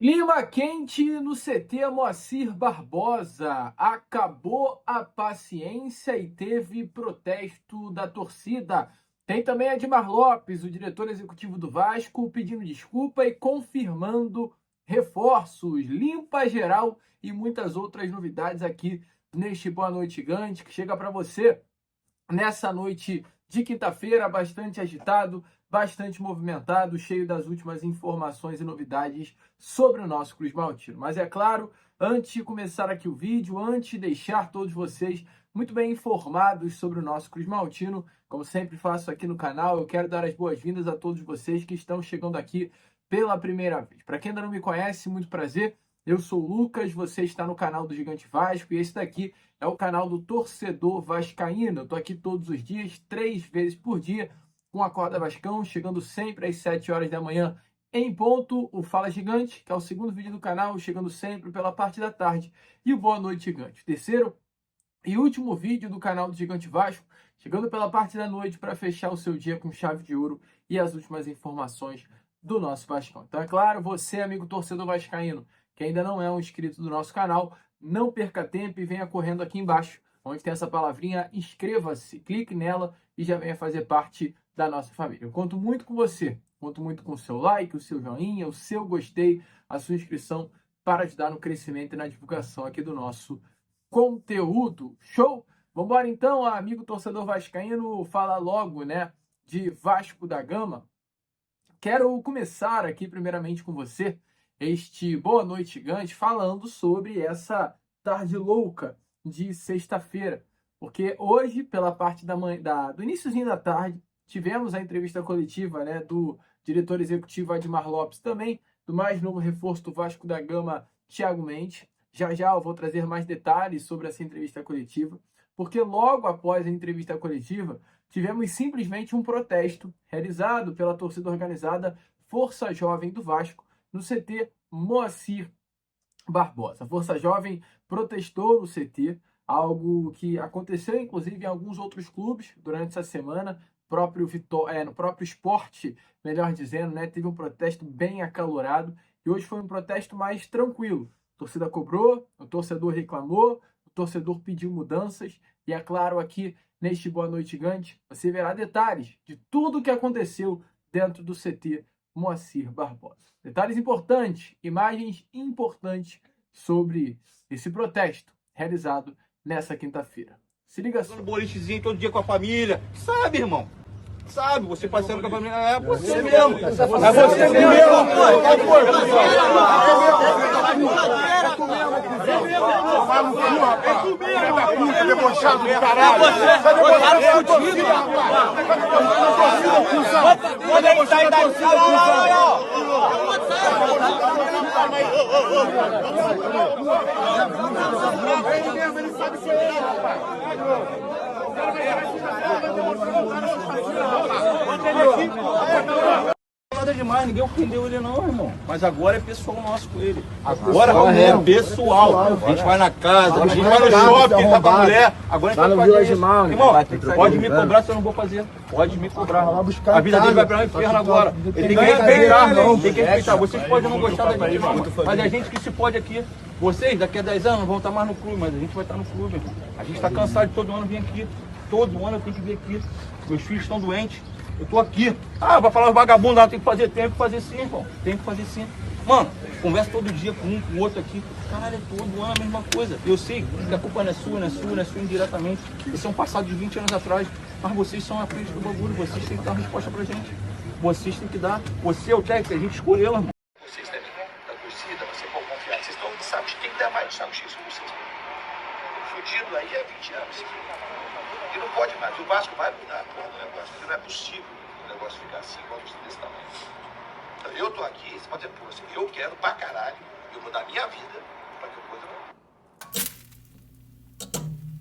Clima quente no CT Moacir Barbosa. Acabou a paciência e teve protesto da torcida. Tem também Edmar Lopes, o diretor executivo do Vasco, pedindo desculpa e confirmando reforços, limpa geral e muitas outras novidades aqui neste Boa Noite Gigante, que chega para você nessa noite de quinta-feira, bastante agitado, bastante movimentado, cheio das últimas informações e novidades sobre o nosso Cruz Maltino. Mas é claro, antes de começar aqui o vídeo, antes de deixar todos vocês muito bem informados sobre o nosso Cruz Maltino, como sempre faço aqui no canal, eu quero dar as boas-vindas a todos vocês que estão chegando aqui pela primeira vez. Para quem ainda não me conhece, muito prazer. Eu sou o Lucas, você está no canal do Gigante Vasco e esse daqui é o canal do Torcedor Vascaíno. Eu estou aqui todos os dias, 3 vezes por dia, com a Acorda Vascão, chegando sempre às 7 horas da manhã em ponto. O Fala Gigante, que é o segundo vídeo do canal, chegando sempre pela parte da tarde. E o Boa Noite Gigante, terceiro e último vídeo do canal do Gigante Vasco, chegando pela parte da noite para fechar o seu dia com chave de ouro e as últimas informações do nosso Vascão. Então, é claro, você, amigo torcedor vascaíno, que ainda não é um inscrito do nosso canal, não perca tempo e venha correndo aqui embaixo, onde tem essa palavrinha inscreva-se, clique nela e já venha fazer parte da nossa família. Eu conto muito com você, conto muito com o seu like, o seu joinha, o seu gostei, a sua inscrição para ajudar no crescimento e na divulgação aqui do nosso conteúdo. Show? Vamos embora então, amigo torcedor vascaíno, falar logo, né, de Vasco da Gama. Quero começar aqui primeiramente com você, este Boa Noite Gigante, falando sobre essa tarde louca de sexta-feira. Porque hoje, pela parte do iniciozinho da tarde, tivemos a entrevista coletiva, né, do diretor executivo Edmar Lopes, também do mais novo reforço do Vasco da Gama, Thiago Mendes. Já já eu vou trazer mais detalhes sobre essa entrevista coletiva, porque logo após a entrevista coletiva, tivemos simplesmente um protesto realizado pela torcida organizada Força Jovem do Vasco no CT Moacir Barbosa. A Força Jovem protestou no CT, algo que aconteceu inclusive em alguns outros clubes durante essa semana. No próprio esporte, melhor dizendo, né, teve um protesto bem acalorado e hoje foi um protesto mais tranquilo. A torcida cobrou, o torcedor reclamou, o torcedor pediu mudanças e, é claro, aqui neste Boa Noite Gigante, você verá detalhes de tudo o que aconteceu dentro do CT Moacir Barbosa. Detalhes importantes, imagens importantes sobre esse protesto realizado nessa quinta-feira. Se liga só. Bolichezinho todo dia com a família. Sabe, irmão? Sabe, você passeando com a família. É você mesmo. É você mesmo. Vai no cu, rapaz. É debochado do caralho. Vai debochado da torcida, rapaz. Vai debochado da torcida. Ele sabe que é, rapaz. Nada demais, ninguém ofendeu ele não, irmão. Mas agora é pessoal nosso com ele. Agora é pessoal. A gente vai na casa, a gente vai no shopping, tá com a mulher. Agora a gente vai fazer isso. Irmão, pode me cobrar se eu não vou fazer. Pode me cobrar. A vida dele vai para o inferno agora. Ele tem que respeitar, não. Tem que respeitar. Vocês podem não gostar da gente, mas a gente que se pode aqui. Vocês, daqui a 10 anos, vão estar mais no clube, mas a gente vai estar no clube. A gente está cansado de todo ano vir aqui. Todo ano eu tenho que vir aqui. Meus filhos estão doentes. Eu tô aqui. Ah, vai falar os vagabundos lá, tem que fazer sim, irmão. Tem que fazer sim. Mano, conversa todo dia com um, com o outro aqui. Caralho, é todo ano a mesma coisa. Eu sei que a culpa não é sua, não é sua, não é sua indiretamente. Esse é um passado de 20 anos atrás. Mas vocês são a frente do bagulho. Vocês têm que dar uma resposta pra gente. Vocês têm que dar. Você é o técnico, a gente escolheu, irmão. Vocês devem da torcida, você pode confiar. Vocês estão sabendo de quem dá mais de saco X com vocês. Fudido aí é 20 anos. E não pode mais. O Vasco vai mudar o negócio. Porque não é possível o negócio ficar assim, igual desse tamanho. Então, eu tô aqui, você pode dizer, pô, assim, eu quero pra caralho, eu mudar a minha vida pra que a coisa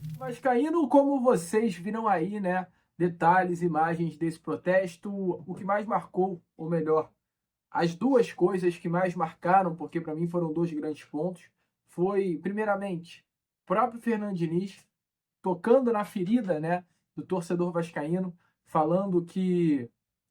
não. Vascaíno, como vocês viram aí, né? Detalhes, imagens desse protesto. O que mais marcou, ou melhor, as duas coisas que mais marcaram, porque para mim foram dois grandes pontos, foi, primeiramente, o próprio Fernando Diniz tocando na ferida, né, do torcedor vascaíno, falando que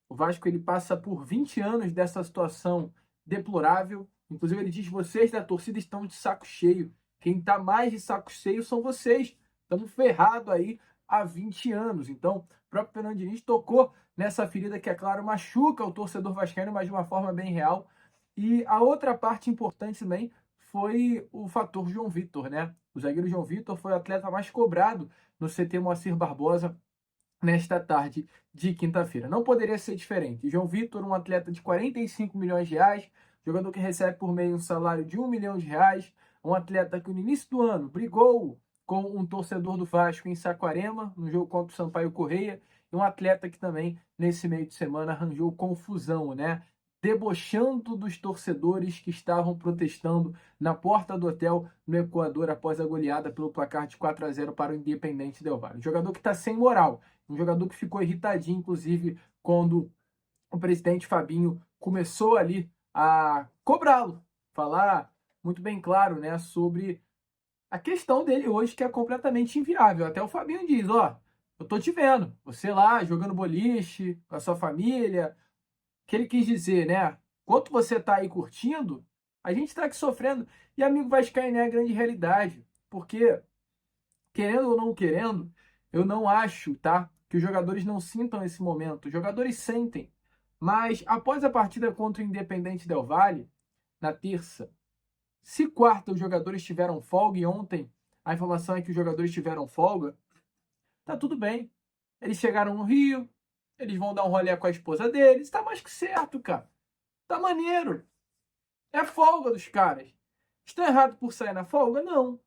o Vasco ele passa por 20 anos dessa situação deplorável Inclusive ele diz, vocês da torcida estão de saco cheio. Quem está mais de saco cheio são vocês. Estamos ferrados aí há 20 anos. Então, o próprio Fernando Diniz tocou nessa ferida que, é claro, machuca o torcedor vascaíno, mas de uma forma bem real. E a outra parte importante também foi o fator João Vitor, né? O zagueiro João Vitor foi o atleta mais cobrado no CT Moacir Barbosa nesta tarde de quinta-feira. Não poderia ser diferente. João Vitor, um atleta de 45 milhões de reais, jogador que recebe por mês um salário de 1 milhão de reais, um atleta que no início do ano brigou com um torcedor do Vasco em Saquarema, no jogo contra o Sampaio Correia, e um atleta que também, nesse meio de semana, arranjou confusão, né? Debochando dos torcedores que estavam protestando na porta do hotel no Equador após a goleada pelo placar de 4-0 para o Independente Del Valle. Um jogador que está sem moral, um jogador que ficou irritadinho, inclusive, quando o presidente Fabinho começou ali a cobrá-lo, falar muito bem claro, né, sobre a questão dele hoje, que é completamente inviável. Até o Fabinho diz, ó, eu tô te vendo, você lá jogando boliche com a sua família, que ele quis dizer, né? Enquanto você tá aí curtindo, a gente tá aqui sofrendo. E amigo vascaíno é a grande realidade. Porque, querendo ou não querendo, eu não acho, tá? Que os jogadores não sintam esse momento. Os jogadores sentem. Mas após a partida contra o Independente Del Valle, na terça, se quarta os jogadores tiveram folga e ontem a informação é que os jogadores tiveram folga, tá tudo bem. Eles chegaram no Rio, eles vão dar um rolê com a esposa deles. Tá mais que certo, cara. Tá maneiro. É folga dos caras. Estão errados por sair na folga? Não.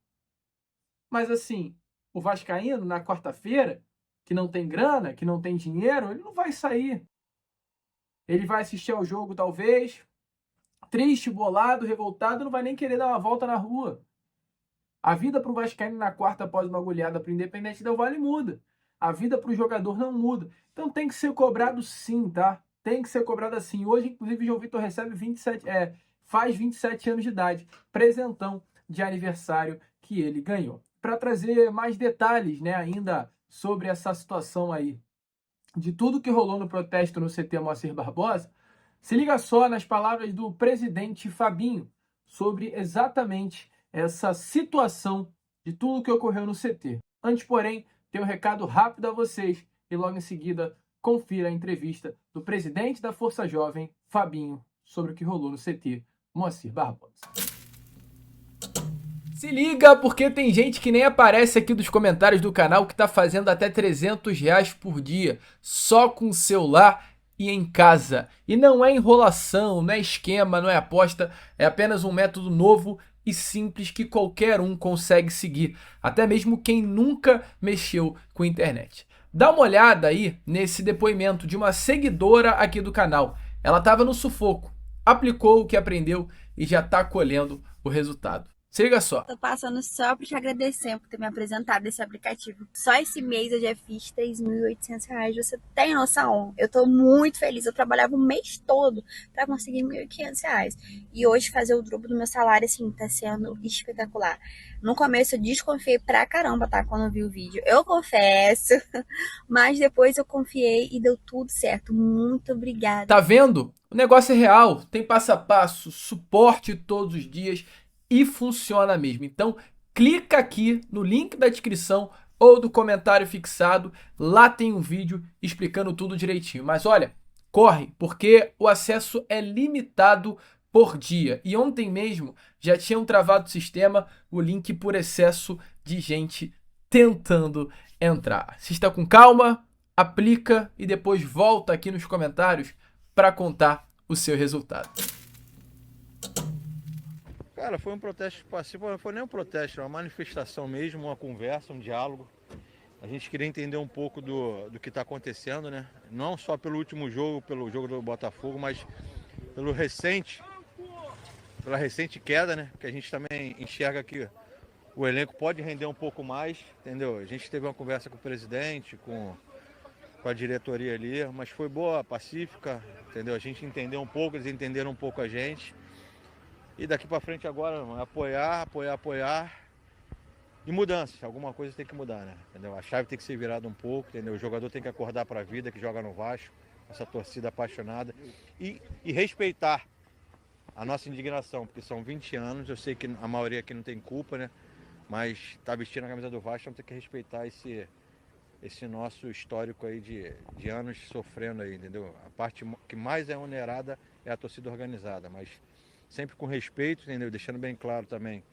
Mas assim, o vascaíno, na quarta-feira, que não tem grana, que não tem dinheiro, ele não vai sair. Ele vai assistir ao jogo, talvez, triste, bolado, revoltado, não vai nem querer dar uma volta na rua. A vida para o vascaíno na quarta após uma goleada para o Independente Del Valle muda. A vida para o jogador não muda. Então tem que ser cobrado sim, tá? Tem que ser cobrado assim. Hoje, inclusive, o João Vitor recebe faz 27 anos de idade. Presentão de aniversário que ele ganhou. Para trazer mais detalhes, né, ainda sobre essa situação aí, de tudo que rolou no protesto no CT Moacir Barbosa, se liga só nas palavras do presidente Fabinho sobre exatamente essa situação de tudo que ocorreu no CT. Antes, porém, tem um recado rápido a vocês e logo em seguida confira a entrevista do presidente da Força Jovem, Fabinho, sobre o que rolou no CT Moacir Barbosa. Se liga, porque tem gente que nem aparece aqui dos comentários do canal que tá fazendo até R$300 por dia, só com o celular e em casa. E não é enrolação, não é esquema, não é aposta, é apenas um método novo e simples que qualquer um consegue seguir, até mesmo quem nunca mexeu com a internet. Dá uma olhada aí nesse depoimento de uma seguidora aqui do canal. Ela estava no sufoco, aplicou o que aprendeu e já está colhendo o resultado. Se liga só. Tô passando só pra te agradecer por ter me apresentado esse aplicativo. Só esse mês eu já fiz R$3.800. Você tem noção? Eu tô muito feliz. Eu trabalhava o mês todo pra conseguir R$1.500. E hoje fazer o dobro do meu salário, assim, tá sendo espetacular. No começo eu desconfiei pra caramba, tá? Quando eu vi o vídeo. Eu confesso. Mas depois eu confiei e deu tudo certo. Muito obrigada. Tá vendo? O negócio é real. Tem passo a passo, suporte todos os dias. E funciona mesmo. Então, clica aqui no link da descrição ou do comentário fixado. Lá tem um vídeo explicando tudo direitinho. Mas olha, corre, porque o acesso é limitado por dia. E ontem mesmo já tinham travado o sistema, o link por excesso de gente tentando entrar. Se está com calma, aplica e depois volta aqui nos comentários para contar o seu resultado. Cara, foi um protesto pacífico, não foi nem um protesto, uma manifestação mesmo, uma conversa, um diálogo. A gente queria entender um pouco do que está acontecendo, né? Não só pelo último jogo, pelo jogo do Botafogo, mas pela recente queda, né? Que a gente também enxerga que o elenco pode render um pouco mais, entendeu? A gente teve uma conversa com o presidente, com a diretoria ali, mas foi boa, pacífica, entendeu? A gente entendeu um pouco, eles entenderam um pouco a gente. E daqui para frente agora, apoiar e mudanças. Alguma coisa tem que mudar, né? Entendeu? A chave tem que ser virada um pouco, entendeu? O jogador tem que acordar para a vida, que joga no Vasco, essa torcida apaixonada. E respeitar a nossa indignação, porque são 20 anos, eu sei que a maioria aqui não tem culpa, né? Mas tá vestindo a camisa do Vasco, vamos ter que respeitar esse nosso histórico aí de anos sofrendo aí, entendeu? A parte que mais é onerada é a torcida organizada, mas sempre com respeito, entendeu? Deixando bem claro também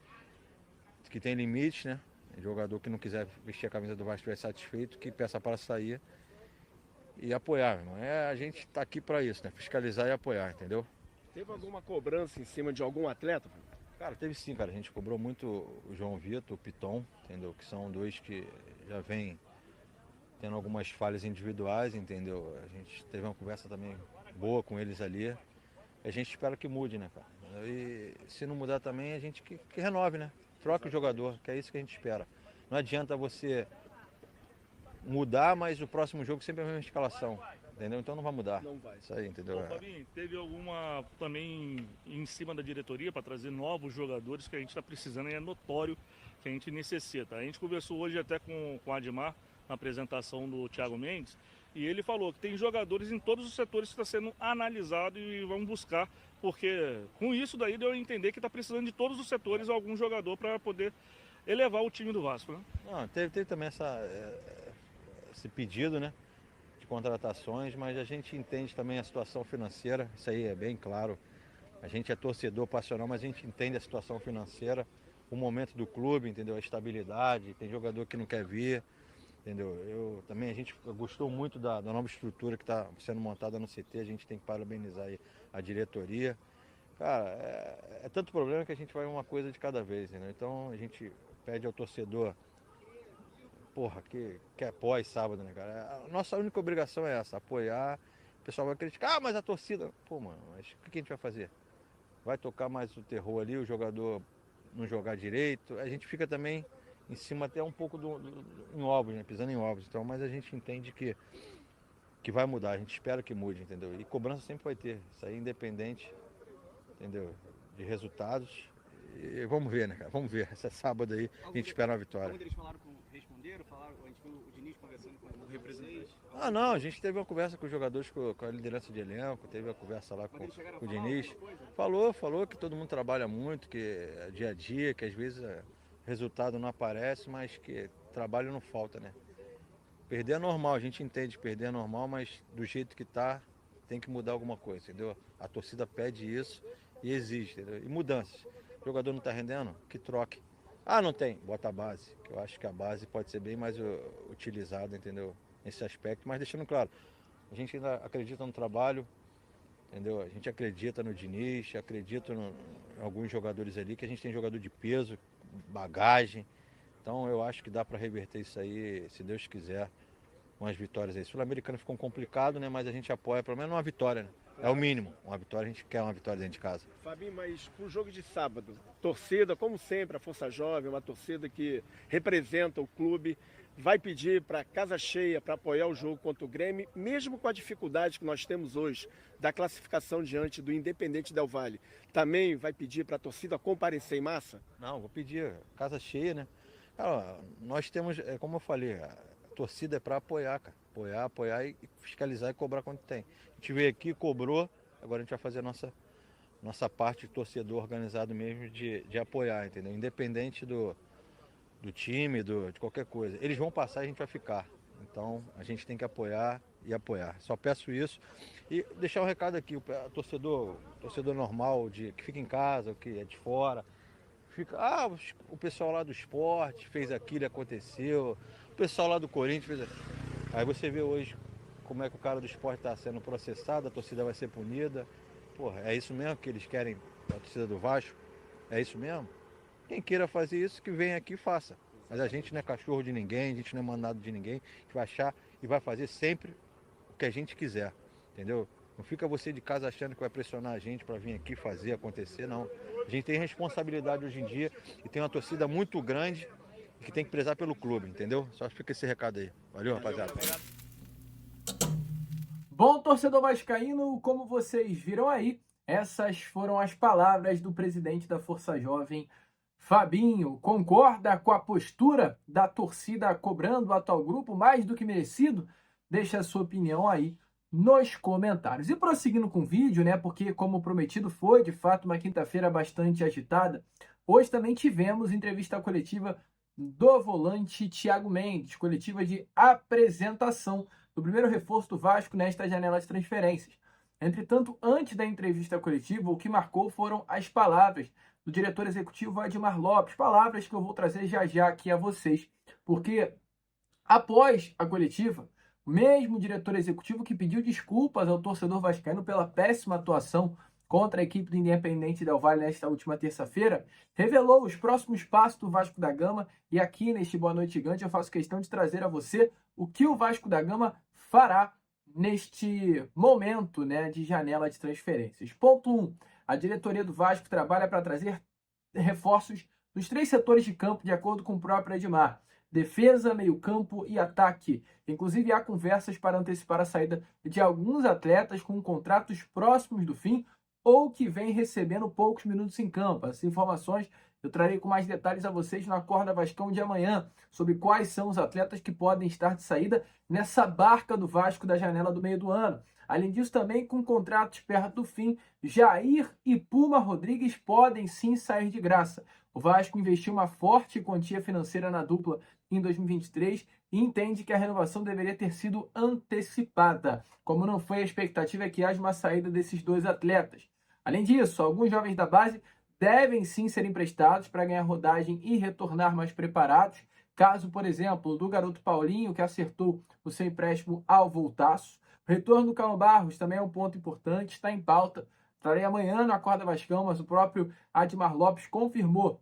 que tem limite, né? Jogador que não quiser vestir a camisa do Vasco estiver satisfeito, que peça para sair e apoiar, irmão. A gente tá aqui para isso, né? Fiscalizar e apoiar, entendeu? Teve alguma cobrança em cima de algum atleta? Cara, teve sim, cara. A gente cobrou muito o João Vitor, o Piton, entendeu? Que são dois que já vêm tendo algumas falhas individuais, entendeu? A gente teve uma conversa também boa com eles ali. A gente espera que mude, né, cara? E se não mudar também, a gente que renove, né? Troque o jogador, que é isso que a gente espera. Não adianta você mudar, mas o próximo jogo sempre é a mesma escalação, entendeu? Então não vai mudar. Não vai. Isso aí, entendeu? Bom, Fabinho, teve alguma também em cima da diretoria para trazer novos jogadores que a gente está precisando e é notório que a gente necessita. A gente conversou hoje até com o Admar na apresentação do Thiago Mendes e ele falou que tem jogadores em todos os setores que está sendo analisado e vamos buscar, porque com isso daí deu a entender que está precisando de todos os setores algum jogador para poder elevar o time do Vasco, né? Não, teve também esse pedido, né, de contratações, mas a gente entende também a situação financeira, isso aí é bem claro. A gente é torcedor passional, mas a gente entende a situação financeira, o momento do clube, entendeu? A estabilidade, tem jogador que não quer vir, entendeu? A gente gostou muito da nova estrutura que está sendo montada no CT, a gente tem que parabenizar aí a diretoria. Cara, é tanto problema que a gente vai uma coisa de cada vez, entendeu? Então a gente pede ao torcedor, porra, que apoie sábado, né, cara? A nossa única obrigação é essa, apoiar. O pessoal vai criticar, mas a torcida... Pô, mano, mas o que a gente vai fazer? Vai tocar mais o terror ali, o jogador não jogar direito. A gente fica também em cima até um pouco em ovos, né? Pisando em ovos. Então, mas a gente entende que vai mudar, a gente espera que mude, entendeu? E cobrança sempre vai ter, isso aí independente, entendeu? De resultados. E vamos ver, né, cara? Vamos ver. Esse sábado aí a gente espera uma vitória. Algum deles responderam, a gente viu o Diniz conversando com o representante? Não, a gente teve uma conversa com os jogadores, com a liderança de elenco, teve uma conversa lá com o Diniz. Falou que todo mundo trabalha muito, que é dia a dia, que às vezes resultado não aparece, mas que trabalho não falta, né? Perder é normal, a gente entende, perder é normal, mas do jeito que tá, tem que mudar alguma coisa, entendeu? A torcida pede isso e exige, entendeu? E mudanças. O jogador não tá rendendo? Que troque. Não tem, bota a base, que eu acho que a base pode ser bem mais utilizada, entendeu? Nesse aspecto, mas deixando claro, a gente ainda acredita no trabalho, entendeu? A gente acredita no Diniz, acredita em alguns jogadores ali, que a gente tem jogador de peso, bagagem, então eu acho que dá para reverter isso aí, se Deus quiser, umas vitórias aí. Sul-Americano ficou complicado, né? Mas a gente apoia pelo menos uma vitória, né? É o mínimo, uma vitória, a gente quer uma vitória dentro de casa. Fabinho, mas pro jogo de sábado, torcida, como sempre, a Força Jovem, uma torcida que representa o clube, vai pedir para casa cheia para apoiar o jogo contra o Grêmio, mesmo com a dificuldade que nós temos hoje da classificação diante do Independente Del Valle. Também vai pedir para a torcida comparecer em massa? Não, vou pedir casa cheia, né? Cara, nós temos, como eu falei, a torcida é para apoiar, cara. Apoiar e fiscalizar e cobrar quando tem. A gente veio aqui, cobrou, agora a gente vai fazer a nossa parte de torcedor organizado mesmo de apoiar, entendeu? Independente do time, de qualquer coisa. Eles vão passar e a gente vai ficar. Então a gente tem que apoiar e apoiar. Só peço isso. E deixar um recado aqui, o torcedor normal, que fica em casa, que é de fora. O pessoal lá do esporte fez aquilo, aconteceu. O pessoal lá do Corinthians fez aquilo. Aí você vê hoje como é que o cara do esporte está sendo processado, a torcida vai ser punida. Porra, é isso mesmo que eles querem, a torcida do Vasco? É isso mesmo? Quem queira fazer isso, que venha aqui e faça. Mas a gente não é cachorro de ninguém, a gente não é mandado de ninguém. A gente vai achar e vai fazer sempre o que a gente quiser, entendeu? Não fica você de casa achando que vai pressionar a gente para vir aqui fazer, acontecer, não. A gente tem responsabilidade hoje em dia e tem uma torcida muito grande que tem que prezar pelo clube, entendeu? Só fica esse recado aí. Valeu, rapaziada. Bom, torcedor vascaíno, como vocês viram aí, essas foram as palavras do presidente da Força Jovem, Fabinho. Concorda com a postura da torcida cobrando o atual grupo mais do que merecido? Deixa a sua opinião aí nos comentários. E prosseguindo com o vídeo, né, porque como prometido foi, de fato, uma quinta-feira bastante agitada, hoje também tivemos entrevista coletiva do volante Thiago Mendes, coletiva de apresentação do primeiro reforço do Vasco nesta janela de transferências. Entretanto, antes da entrevista coletiva, o que marcou foram as palavras do diretor executivo Admar Lopes, palavras que eu vou trazer já já aqui a vocês, porque após a coletiva, o mesmo diretor executivo que pediu desculpas ao torcedor vascaíno pela péssima atuação contra a equipe do Independente Del Valle nesta última terça-feira, revelou os próximos passos do Vasco da Gama, e aqui neste Boa Noite Gigante eu faço questão de trazer a você o que o Vasco da Gama fará neste momento, né, de janela de transferências. Ponto 1. A diretoria do Vasco trabalha para trazer reforços nos 3 setores de campo, de acordo com o próprio Admar: defesa, meio-campo e ataque. Inclusive, há conversas para antecipar a saída de alguns atletas com contratos próximos do fim ou que vêm recebendo poucos minutos em campo. Essas informações eu trarei com mais detalhes a vocês no Acorda Vascão de amanhã, sobre quais são os atletas que podem estar de saída nessa barca do Vasco da janela do meio do ano. Além disso, também com contratos perto do fim, Jair e Puma Rodrigues podem sim sair de graça. O Vasco investiu uma forte quantia financeira na dupla em 2023 e entende que a renovação deveria ter sido antecipada, como não foi a expectativa que haja uma saída desses 2 atletas. Além disso, alguns jovens da base devem sim ser emprestados para ganhar rodagem e retornar mais preparados. Caso, por exemplo, do garoto Paulinho, que acertou o seu empréstimo ao Voltaço. O retorno do Calma Barros também é um ponto importante, está em pauta. Trarei amanhã no Acorda Vascão, mas o próprio Admar Lopes confirmou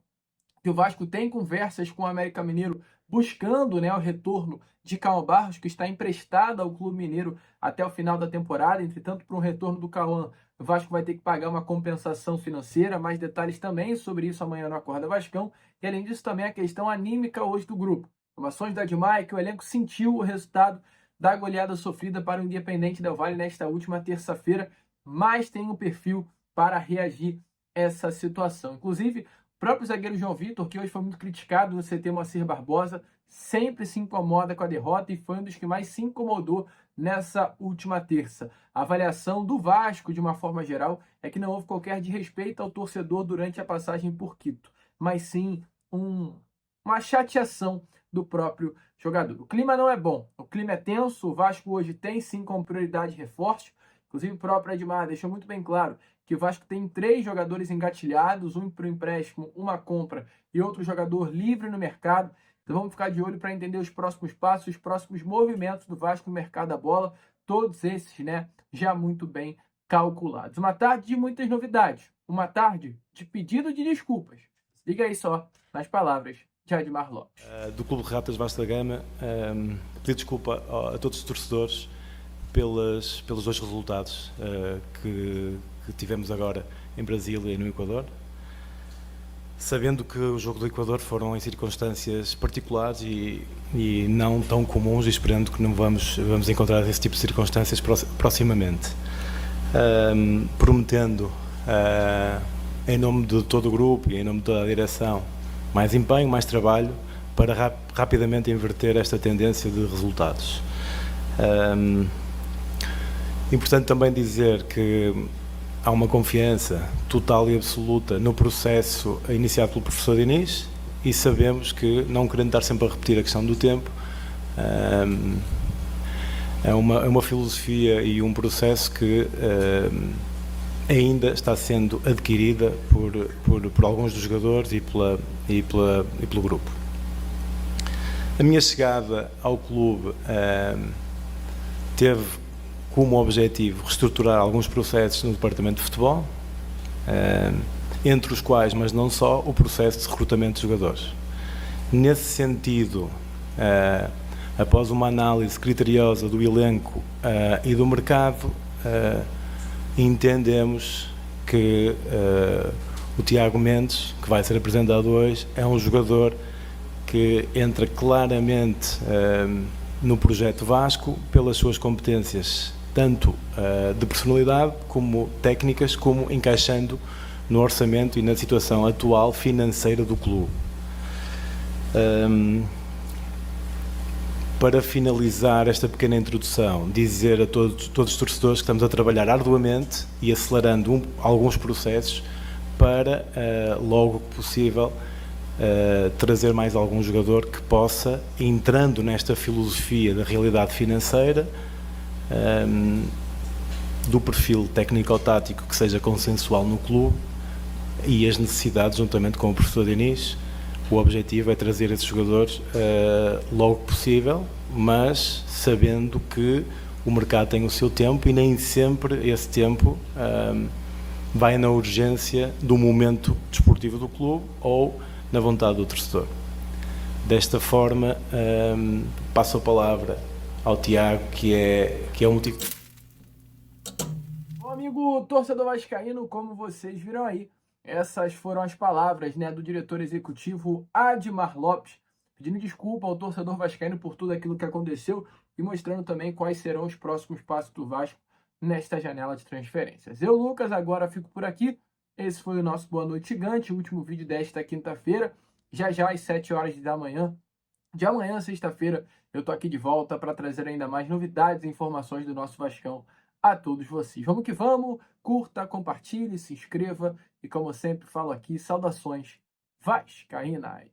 que o Vasco tem conversas com o América Mineiro buscando, né, o retorno de Cauã Barros, que está emprestado ao Clube Mineiro até o final da temporada. Entretanto, para o retorno do Cauã, o Vasco vai ter que pagar uma compensação financeira. Mais detalhes também sobre isso amanhã no Acorda Vascão. E além disso, também a questão anímica hoje do grupo. Informações da Admar é que o elenco sentiu o resultado da goleada sofrida para o Independente Del Valle nesta última terça-feira, mas tem um perfil para reagir a essa situação. Inclusive, o próprio zagueiro João Vitor, que hoje foi muito criticado no CT Moacir Barbosa, sempre se incomoda com a derrota e foi um dos que mais se incomodou nessa última terça. A avaliação do Vasco, de uma forma geral, é que não houve qualquer desrespeito ao torcedor durante a passagem por Quito, mas sim uma chateação do próprio jogador. O clima não é bom, o clima é tenso. O Vasco hoje tem sim como prioridade reforços. Inclusive o próprio Admar deixou muito bem claro que o Vasco tem 3 jogadores engatilhados, um para o empréstimo, uma compra e outro jogador livre no mercado. Então vamos ficar de olho para entender os próximos passos, os próximos movimentos do Vasco no mercado da bola, todos esses, né, já muito bem calculados. Uma tarde de muitas novidades, uma tarde de pedido de desculpas. Liga aí só nas palavras de Admar Lopes. Do Clube de Ratas Vasco da Gama, pedir desculpa a todos os torcedores pelos 2 resultados que tivemos agora em Brasília e no Equador, sabendo que o jogo do Equador foram em circunstâncias particulares e não tão comuns, e esperando que não vamos encontrar esse tipo de circunstâncias proximamente. Prometendo, em nome de todo o grupo e em nome de toda a direção, mais empenho, mais trabalho para rapidamente inverter esta tendência de resultados. Importante também dizer que há uma confiança total e absoluta no processo iniciado pelo professor Diniz e sabemos que, não querendo estar sempre a repetir a questão do tempo, é uma filosofia e um processo que ainda está sendo adquirida por alguns dos jogadores e pelo grupo. A minha chegada ao clube teve como objetivo reestruturar alguns processos no departamento de futebol, entre os quais, mas não só, o processo de recrutamento de jogadores. Nesse sentido, após uma análise criteriosa do elenco e do mercado, entendemos que o Thiago Mendes, que vai ser apresentado hoje, é um jogador que entra claramente no projeto Vasco pelas suas competências, tanto de personalidade como técnicas, como encaixando no orçamento e na situação atual financeira do clube. para finalizar esta pequena introdução, dizer a todos os torcedores que estamos a trabalhar arduamente e acelerando alguns processos para, logo que possível, trazer mais algum jogador que possa, entrando nesta filosofia da realidade financeira, do perfil técnico-tático que seja consensual no clube e as necessidades, juntamente com o professor Diniz. O objetivo é trazer esses jogadores logo possível, mas sabendo que o mercado tem o seu tempo e nem sempre esse tempo vai na urgência do momento desportivo do clube ou na vontade do torcedor. Desta forma, passo a palavra ao Tiago, que é o motivo. Bom, amigo torcedor vascaíno, como vocês viram aí, essas foram as palavras, né, do diretor executivo Admar Lopes, pedindo desculpa ao torcedor vascaíno por tudo aquilo que aconteceu e mostrando também quais serão os próximos passos do Vasco nesta janela de transferências. Eu, Lucas, agora fico por aqui. Esse foi o nosso Boa Noite Gigante, o último vídeo desta quinta-feira. Já às 7 horas da manhã. De amanhã, sexta-feira, eu tô aqui de volta para trazer ainda mais novidades e informações do nosso Vascão a todos vocês. Vamos que vamos, curta, compartilhe, se inscreva e, como eu sempre falo aqui, saudações vascaínas.